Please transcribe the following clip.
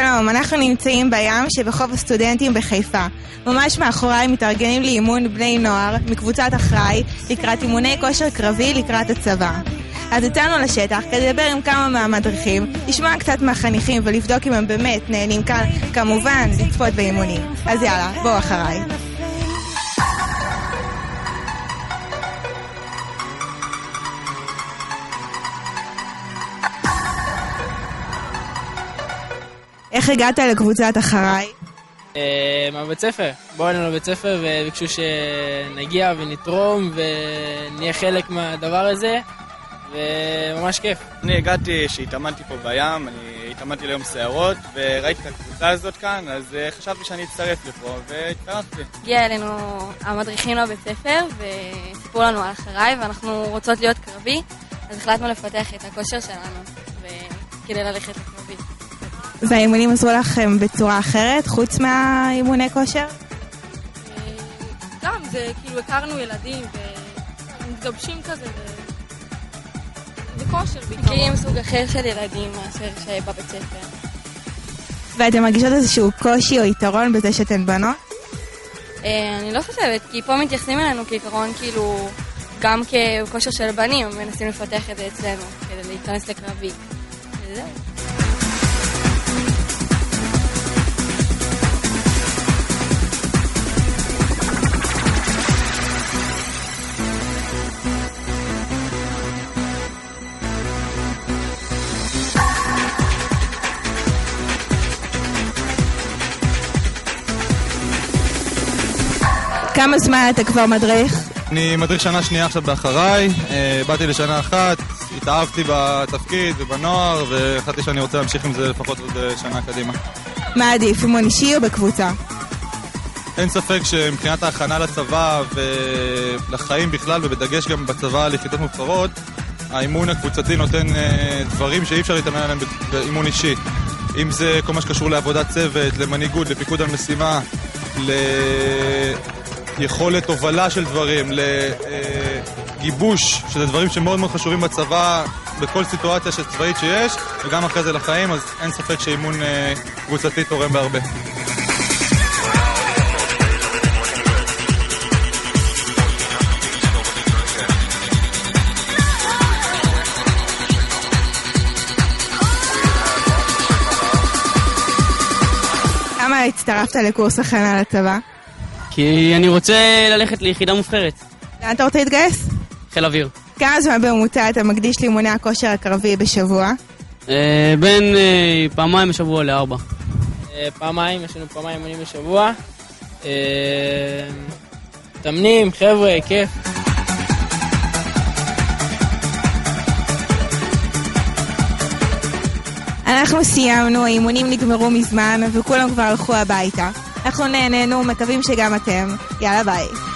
שלום, אנחנו נמצאים בים שבחוף הסטודנטים בחיפה. ממש מאחוריי מתארגנים לאימון בני נוער מקבוצת אחראי לקראת אימוני כושר קרבי לקראת הצבא. אז יצאנו לשטח כדי לדבר עם כמה מהמדריכים, לשמוע קצת מהחניכים ולבדוק אם הם באמת נהנים כאן, כמובן לצפות באימונים. אז יאללה, בואו אחריי. איך הגעת לקבוצת אחריי? מהבית ספר. באו אלינו לבית ספר וביקשו שנגיע ונתרום ונהיה חלק מהדבר הזה, וממש כיף. אני הגעתי שהתאמנתי פה בים, אני התאמנתי ליום סערות וראיתי את הקבוצה הזאת כאן, אז חשבתי שאני אצטרף לפה והתקרבתי. הגיע אלינו המדריכים לבית ספר וסיפרו לנו על אחריי ואנחנו רוצות להיות קרבי, אז החלטנו לפתח את הכושר שלנו וכדי ללכת לקרבי. והאימונים עזרו לכם בצורה אחרת, חוץ מהאימוני כושר? גם, זה כאילו הכרנו ילדים ומתגבשים כזה וכושר בעיקרון. מכירים סוג אחר של ילדים מאשר שבבית ספר. ואתם מרגישות איזשהו קושי או יתרון בזה שאתן בנות? אני לא חושבת, כי פה מתייחסים אלינו כעיקרון כאילו גם ככושר של בנים, מנסים לפתח את זה אצלנו כדי להיכנס לקרבי. וזהו. כמה זמן אתה כבר מדריך? אני מדריך שנה שנייה עכשיו באחריי, באתי לשנה אחת, התאהבתי בתפקיד ובנוער והחלטתי שאני רוצה להמשיך עם זה לפחות עוד שנה קדימה. מה עדיף, אימון אישי או בקבוצה? אין ספק שמבחינת ההכנה לצבא ולחיים בכלל ובדגש גם בצבא על יחידות מובחרות, האימון הקבוצתי נותן דברים שאי אפשר להתאמן עליהם באימון אישי. אם זה כל מה שקשור לעבודת צוות, למנהיגות, לפיקוד על משימה, יכולת הובלה של דברים, לגיבוש, שזה דברים שמאוד מאוד חשובים בצבא, בכל סיטואציה צבאית שיש, וגם אחרי זה לחיים, אז אין ספק שאימון קבוצתי תורם בהרבה. למה הצטרפת לקורס הכנה לצבא? כי אני רוצה ללכת ליחידה מובחרת. לאן אתה רוצה להתגייס? חיל אוויר. כמה זמן בממוצע אתה מקדיש לאימוני הכושר הקרבי בשבוע? בין פעמיים בשבוע ל4. פעמיים, יש לנו פעמיים אימונים בשבוע. תמנים, חבר'ה, כיף. אנחנו סיימנו, האימונים נגמרו מזמן וכולם כבר הלכו הביתה. אנחנו נהנינו, מקווים שגם אתם. יאללה ביי.